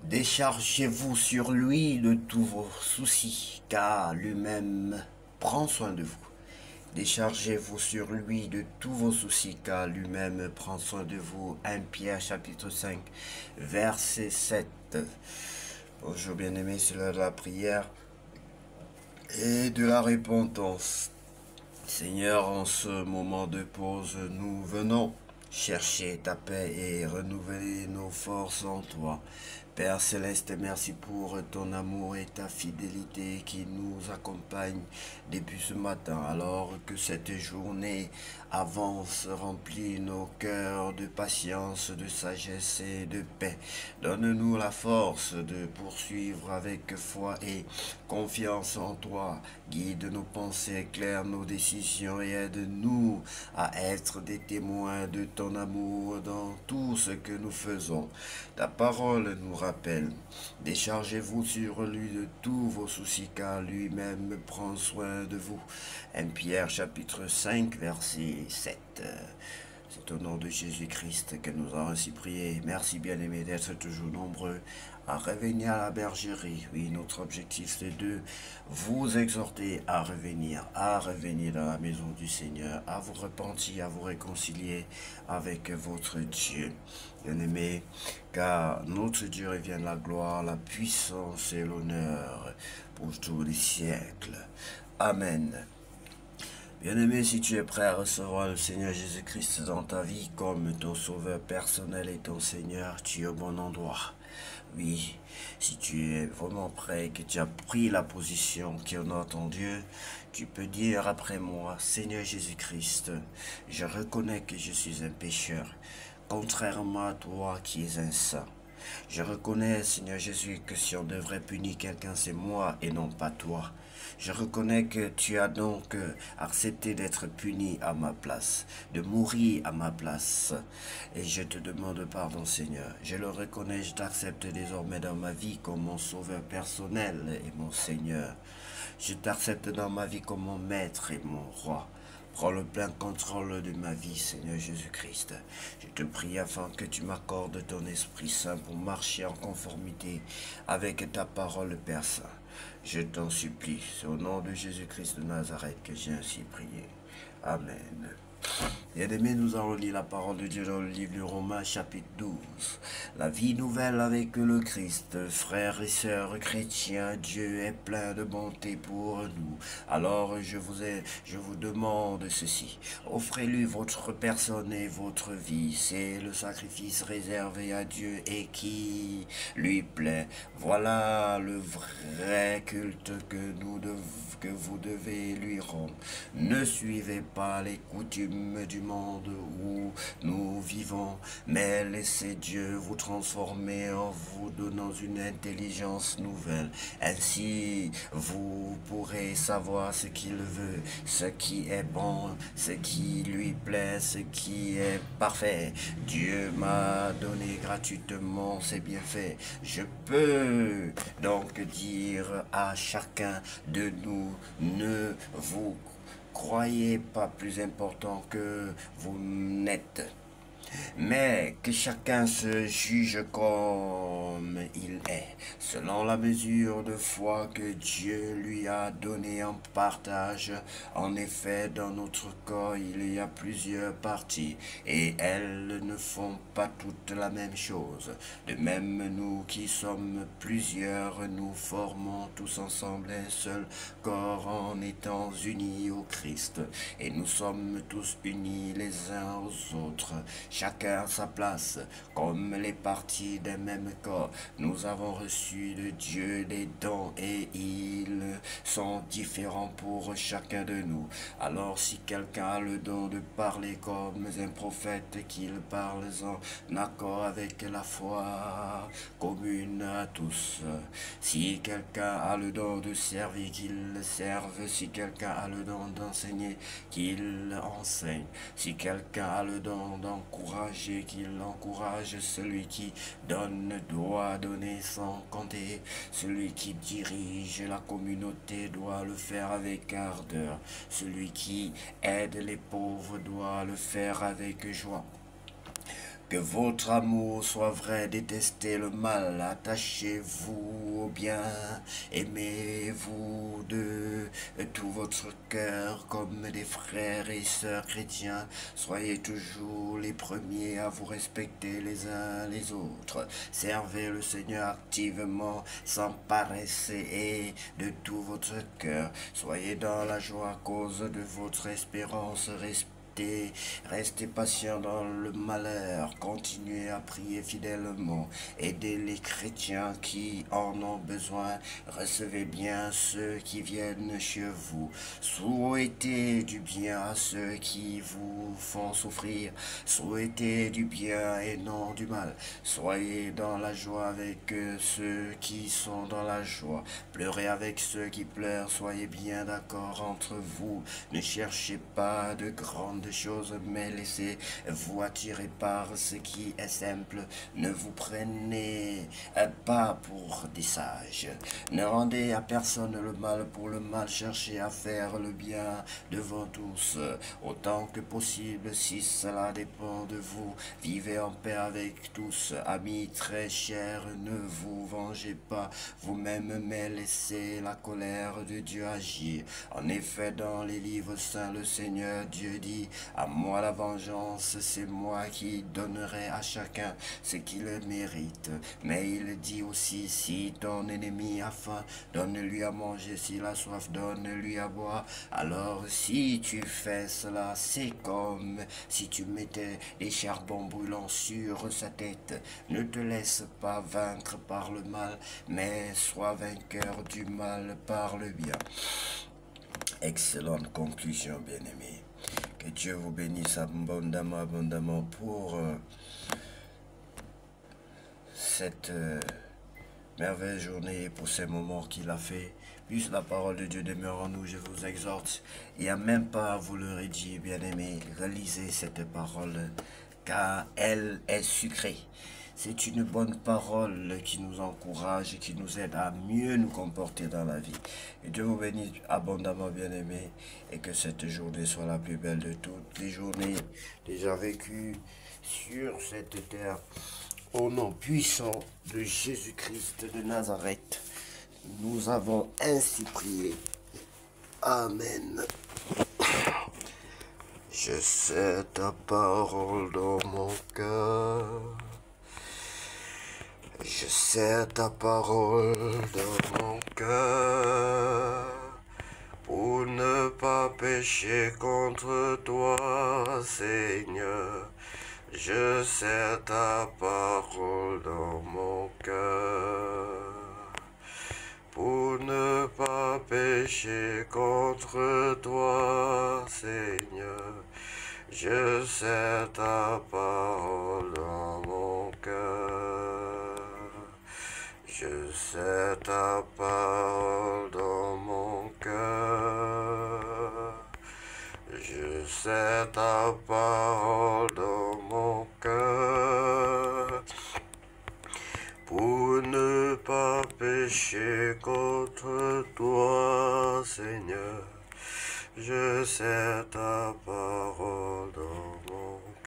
Déchargez-vous sur lui de tous vos soucis, car lui-même prend soin de vous. Déchargez-vous sur lui de tous vos soucis, car lui-même prend soin de vous. 1 Pierre chapitre 5, verset 7. Bonjour bien-aimés, c'est l'heure de la prière et de la repentance. Seigneur, en ce moment de pause, nous venons chercher ta paix et renouveler nos forces en toi. Père Céleste, merci pour ton amour et ta fidélité qui nous accompagne depuis ce matin, alors que cette journée avance, remplit nos cœurs de patience, de sagesse et de paix. Donne-nous la force de poursuivre avec foi et confiance en toi. Guide nos pensées, éclaire nos décisions et aide-nous à être des témoins de ton amour dans tout ce que nous faisons. Ta parole nous rappelle, déchargez-vous sur lui de tous vos soucis car lui-même prend soin de vous. 1 Pierre chapitre 5 verset 7. C'est au nom de Jésus-Christ que nous avons ainsi prié. Merci bien-aimés d'être toujours nombreux à revenir à la bergerie. Oui, notre objectif c'est de vous exhorter à revenir dans la maison du Seigneur, à vous repentir, à vous réconcilier avec votre Dieu. Bien-aimés, car notre Dieu revient la gloire, la puissance et l'honneur pour tous les siècles. Amen. Bien-aimé, si tu es prêt à recevoir le Seigneur Jésus-Christ dans ta vie comme ton sauveur personnel et ton Seigneur, tu es au bon endroit. Oui, si tu es vraiment prêt et que tu as pris la position qui honore ton Dieu, tu peux dire après moi, Seigneur Jésus-Christ, je reconnais que je suis un pécheur, contrairement à toi qui es un saint. Je reconnais, Seigneur Jésus, que si on devrait punir quelqu'un, c'est moi et non pas toi. Je reconnais que tu as donc accepté d'être puni à ma place, de mourir à ma place. Et je te demande pardon, Seigneur. Je le reconnais, je t'accepte désormais dans ma vie comme mon sauveur personnel et mon Seigneur. Je t'accepte dans ma vie comme mon maître et mon roi. Prends le plein contrôle de ma vie, Seigneur Jésus-Christ. Je te prie afin que tu m'accordes ton Esprit Saint pour marcher en conformité avec ta parole, Père Saint. Je t'en supplie, c'est au nom de Jésus-Christ de Nazareth que j'ai ainsi prié. Amen. Bien-aimés, nous allons lire la parole de Dieu dans le livre de Romains chapitre 12. La vie nouvelle avec le Christ. Frères et sœurs chrétiens, Dieu est plein de bonté pour nous. Alors je vous demande ceci. Offrez-lui votre personne et votre vie. C'est le sacrifice réservé à Dieu et qui lui plaît. Voilà le vrai culte que vous devez lui rendre. Ne suivez pas les coutumes du monde où nous vivons, mais laissez Dieu vous transformer en vous donnant une intelligence nouvelle. Ainsi, vous pourrez savoir ce qu'il veut, ce qui est bon, ce qui lui plaît, ce qui est parfait. Dieu m'a donné gratuitement ses bienfaits. Je peux donc dire à chacun de nous, ne vous croyez pas plus important que vous n'êtes, mais que chacun se juge comme il est, selon la mesure de foi que Dieu lui a donnée en partage. En effet, dans notre corps, il y a plusieurs parties, et elles ne font pas toutes la même chose. De même, nous qui sommes plusieurs, nous formons tous ensemble un seul corps en étant unis au Christ, et nous sommes tous unis les uns aux autres, chacun à sa place, comme les parties d'un même corps. Nous avons reçu de Dieu des dons et ils sont différents pour chacun de nous. Alors si quelqu'un a le don de parler comme un prophète, qu'il parle en accord avec la foi commune à tous. Si quelqu'un a le don de servir, qu'il serve. Si quelqu'un a le don d'enseigner, qu'il enseigne. Si quelqu'un a le don d'encourager, qu'il encourage. Celui qui donne doit donner sans compter. Celui qui dirige la communauté doit le faire avec ardeur. Celui qui aide les pauvres doit le faire avec joie. Que votre amour soit vrai, détestez le mal, attachez-vous au bien, aimez-vous de tout votre cœur comme des frères et sœurs chrétiens, soyez toujours les premiers à vous respecter les uns les autres, servez le Seigneur activement, sans paresse et de tout votre cœur, soyez dans la joie à cause de votre espérance, restez patient dans le malheur, continuez à prier fidèlement, aidez les chrétiens qui en ont besoin, recevez bien ceux qui viennent chez vous, souhaitez du bien à ceux qui vous font souffrir, souhaitez du bien et non du mal, soyez dans la joie avec ceux qui sont dans la joie, pleurez avec ceux qui pleurent, soyez bien d'accord entre vous, ne cherchez pas de grandes choses, mais laissez-vous attirer par ce qui est simple. Ne vous prenez pas pour des sages. Ne rendez à personne le mal pour le mal. Cherchez à faire le bien devant tous, autant que possible, si cela dépend de vous. Vivez en paix avec tous. Amis très chers, ne vous vengez pas vous-même, mais laissez la colère de Dieu agir. En effet, dans les livres saints, le Seigneur Dieu dit: à moi la vengeance, c'est moi qui donnerai à chacun ce qu'il mérite. Mais il dit aussi: si ton ennemi a faim, donne-lui à manger, s'il a soif, donne-lui à boire. Alors si tu fais cela, c'est comme si tu mettais des charbons brûlants sur sa tête. Ne te laisse pas vaincre par le mal, mais sois vainqueur du mal par le bien. Excellente conclusion, bien-aimés. Que Dieu vous bénisse abondamment, abondamment pour cette merveilleuse journée, pour ces moments qu'il a fait. Puisse la parole de Dieu demeure en nous, je vous exhorte. Il n'y a même pas à vous le redire, bien-aimés. Relisez cette parole, car elle est sucrée. C'est une bonne parole qui nous encourage et qui nous aide à mieux nous comporter dans la vie. Et Dieu vous bénisse abondamment, bien-aimés, et que cette journée soit la plus belle de toutes les journées déjà vécues sur cette terre. Au nom puissant de Jésus-Christ de Nazareth, nous avons ainsi prié. Amen. Je sais ta parole dans mon cœur. Je sais ta parole dans mon cœur, pour ne pas pécher contre toi, Seigneur. Je sais ta parole dans mon cœur, pour ne pas pécher contre toi, Seigneur. Je sais ta parole dans mon cœur. Je sais ta parole dans mon cœur. Je sais ta parole dans mon cœur. Pour ne pas pécher contre toi, Seigneur. Je sais ta parole.